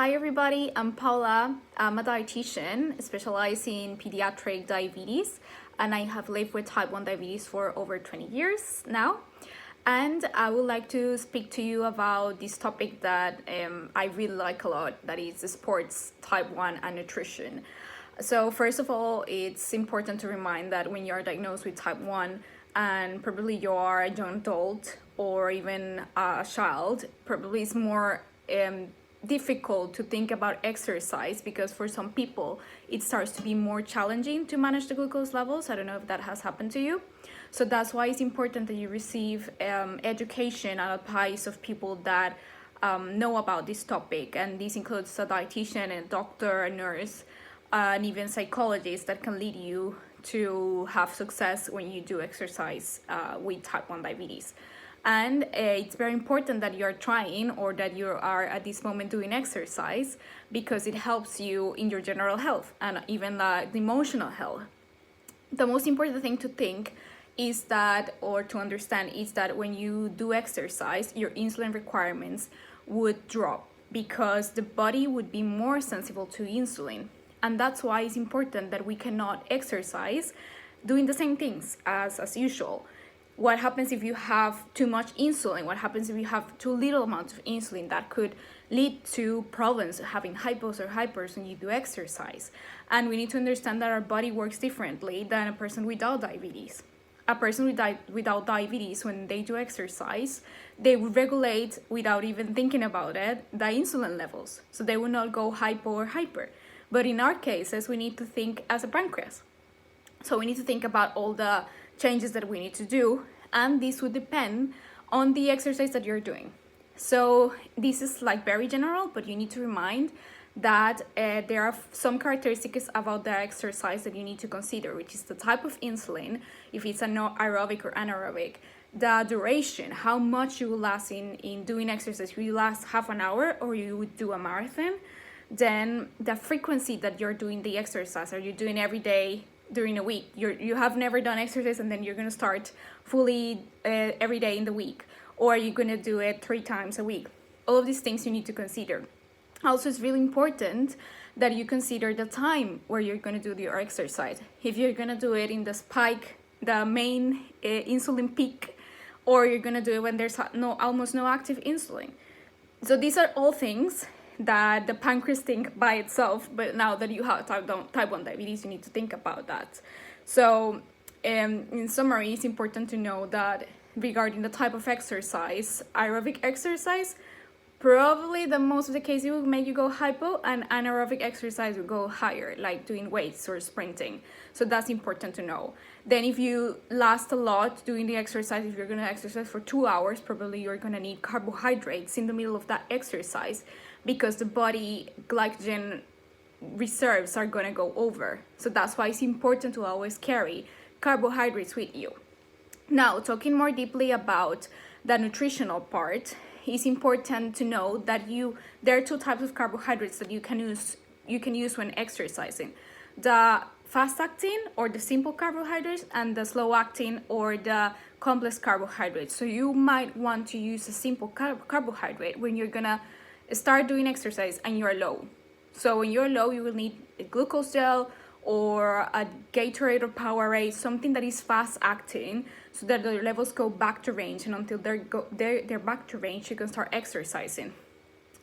Hi everybody, I'm Paula. I'm a dietitian specializing in pediatric diabetes, and I have lived with type 1 diabetes for over 20 years now. And I would like to speak to you about this topic that I really like a lot, that is sports, type 1, and nutrition. So first of all, it's important to remind that when you are diagnosed with type 1 and probably you are a young adult or even a child, probably it's more difficult to think about exercise because for some people it starts to be more challenging to manage the glucose levels. I don't know if that has happened to you. So that's why it's important that you receive education and advice of people that know about this topic, and this includes a dietitian, a doctor, a nurse, and even psychologists that can lead you to have success when you do exercise with type 1 diabetes. And it's very important that you're trying or that you are at this moment doing exercise because it helps you in your general health and even the emotional health. The most important thing to think is that, or to understand, is that when you do exercise, your insulin requirements would drop because the body would be more sensitive to insulin. And that's why it's important that we cannot exercise doing the same things as usual. What happens if you have too much insulin? What happens if you have too little amount of insulin? That could lead to problems, having hypos or hypers when you do exercise. And we need to understand that our body works differently than a person without diabetes. A person without diabetes, when they do exercise, they will regulate, without even thinking about it, the insulin levels. So they will not go hypo or hyper. But in our cases, we need to think as a pancreas. So we need to think about all the changes that we need to do, and this would depend on the exercise that you're doing. So this is like very general, but you need to remind that there are some characteristics about the exercise that you need to consider, which is the type of insulin, if it's aerobic or anaerobic, the duration, how much you will last in doing exercise. Will you last half an hour or you would do a marathon? Then the frequency that you're doing the exercise. Are you doing every day during a week? You have never done exercise and then you're going to start fully every day in the week, or are you going to do it 3 times a week? All of these things you need to consider. Also, it's really important that you consider the time where you're going to do your exercise. If you're going to do it in the spike, the main insulin peak, or you're going to do it when there's almost no active insulin. So these are all things that the pancreas think by itself, but now that you have type 1 diabetes, you need to think about that. So in summary, it's important to know that regarding the type of exercise, aerobic exercise, probably the most of the cases will make you go hypo, and anaerobic exercise will go higher, like doing weights or sprinting. So that's important to know. Then if you last a lot doing the exercise, if you're going to exercise for 2 hours, probably you're going to need carbohydrates in the middle of that exercise because the body glycogen reserves are going to go over. So that's why it's important to always carry carbohydrates with you. Now, talking more deeply about the nutritional part, it's important to know that there are 2 types of carbohydrates that you can use when exercising: the fast-acting or the simple carbohydrates, and the slow-acting or the complex carbohydrates. So you might want to use a simple carbohydrate when you're gonna start doing exercise and you're low. So when you're low, you will need a glucose gel or a Gatorade or Powerade, something that is fast-acting, so that the levels go back to range, and until they're back to range, you can start exercising.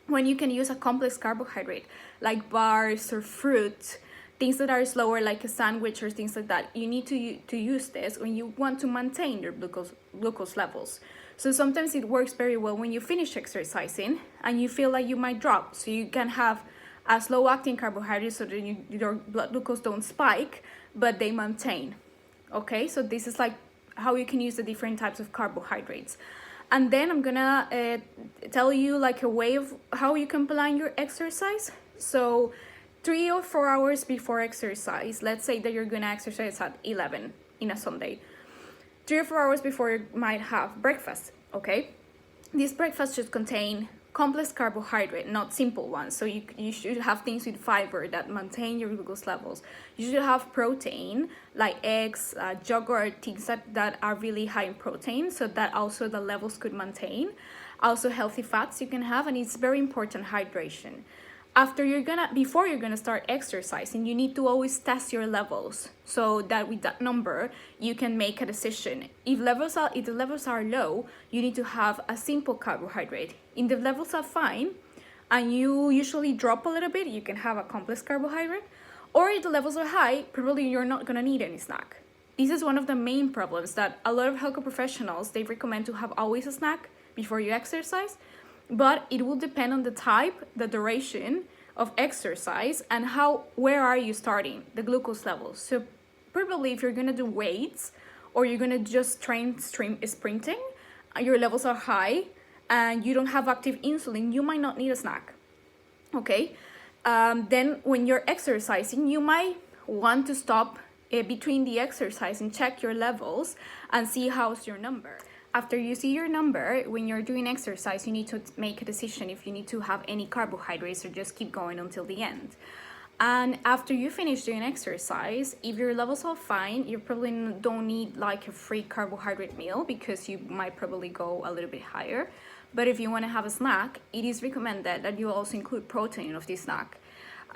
When you can use a complex carbohydrate like bars or fruit, things that are slower like a sandwich or things like that, you need to use this when you want to maintain your glucose levels. So sometimes it works very well when you finish exercising and you feel like you might drop, so you can have a slow-acting carbohydrate so that your blood glucose don't spike, but they maintain. Okay, so this is like how you can use the different types of carbohydrates. And then I'm gonna tell you like a way of how you can plan your exercise. So 3 or 4 hours before exercise, let's say that you're gonna exercise at 11 in a Sunday. 3 or 4 hours before, you might have breakfast, okay? This breakfast should contain complex carbohydrate, not simple ones. So you should have things with fiber that maintain your glucose levels. You should have protein, like eggs, yogurt, things that are really high in protein, so that also the levels could maintain. Also healthy fats you can have, and it's very important, hydration. before you're gonna start exercising, you need to always test your levels so that with that number you can make a decision. If the levels are low, you need to have a simple carbohydrate. If the levels are fine and you usually drop a little bit, you can have a complex carbohydrate. Or if the levels are high, probably you're not gonna need any snack. This is one of the main problems that a lot of healthcare professionals, they recommend to have always a snack before you exercise, but it will depend on the type, the duration of exercise, and where are you starting, the glucose levels. So probably if you're gonna do weights or you're gonna just train sprinting, your levels are high and you don't have active insulin, you might not need a snack, okay? Then when you're exercising, you might want to stop between the exercise and check your levels and see how's your number. After you see your number, when you're doing exercise, you need to make a decision if you need to have any carbohydrates or just keep going until the end. And after you finish doing exercise, if your levels are fine, you probably don't need like a free carbohydrate meal because you might probably go a little bit higher. But if you want to have a snack, it is recommended that you also include protein of this snack.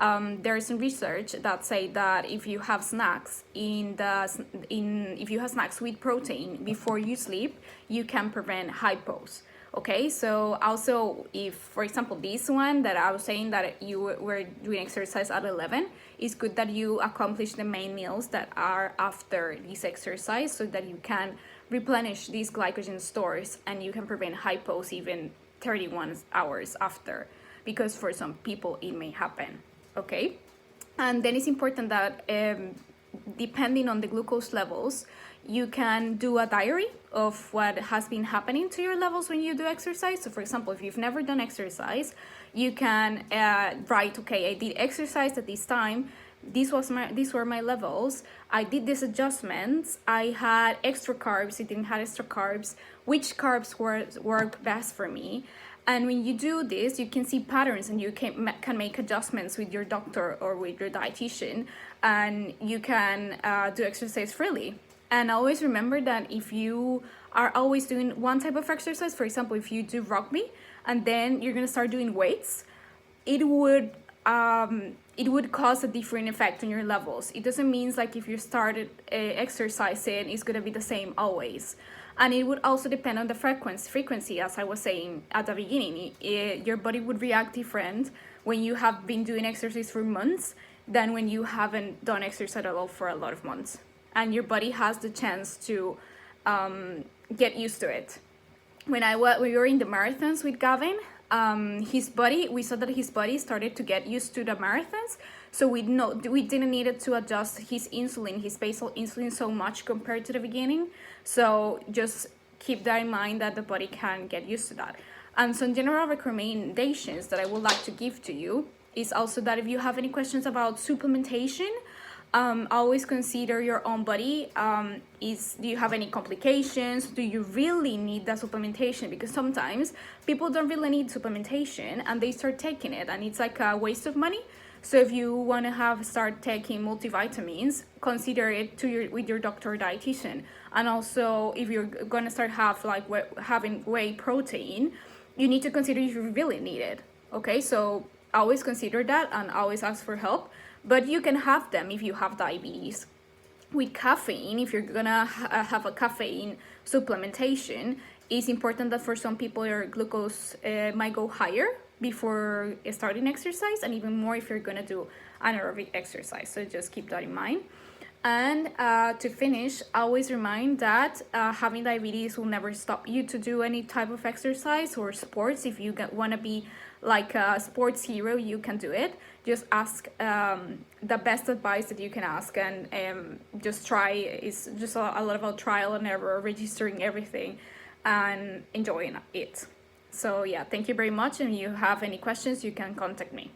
There is some research that say that if you have snacks if you have snacks with protein before you sleep, you can prevent hypos. Okay, so also if, for example, this one that I was saying that you were doing exercise at 11, it's good that you accomplish the main meals that are after this exercise so that you can replenish these glycogen stores and you can prevent hypos even 31 hours after, because for some people it may happen. Okay, and then it's important that depending on the glucose levels, you can do a diary of what has been happening to your levels when you do exercise. So for example, if you've never done exercise, you can write, okay, I did exercise at this time, these were my levels, I did these adjustments, I had extra carbs, I didn't have extra carbs, which carbs work best for me. And when you do this, you can see patterns and you can make adjustments with your doctor or with your dietitian, and you can do exercise freely. And always remember that if you are always doing one type of exercise, for example, if you do rugby and then you're gonna start doing weights, it would cause a different effect on your levels. It doesn't mean like if you started exercising, it's gonna be the same always. And it would also depend on the frequency, as I was saying at the beginning. Your body would react different when you have been doing exercise for months than when you haven't done exercise at all for a lot of months. And your body has the chance to get used to it. When we were in the marathons with Gavin, we saw that his body started to get used to the marathons. So we didn't need to adjust his basal insulin so much compared to the beginning. So just keep that in mind that the body can get used to that. And some general recommendations that I would like to give to you is also that if you have any questions about supplementation, always consider your own body. Do you have any complications? Do you really need that supplementation? Because sometimes people don't really need supplementation and they start taking it and it's like a waste of money. So if you want to start taking multivitamins, consider it with your doctor or dietitian. And also, if you're going to start having whey protein, you need to consider if you really need it. Okay, so always consider that and always ask for help. But you can have them if you have diabetes. With caffeine, if you're gonna have a caffeine supplementation, it's important that for some people your glucose might go higher before starting exercise, and even more if you're gonna do anaerobic exercise. So just keep that in mind. And to finish, always remind that having diabetes will never stop you to do any type of exercise or sports. If you want to be like a sports hero, you can do it. Just ask the best advice that you can ask, and just try. It's just a lot about trial and error, registering everything and enjoying it. So yeah, thank you very much, and if you have any questions, you can contact me.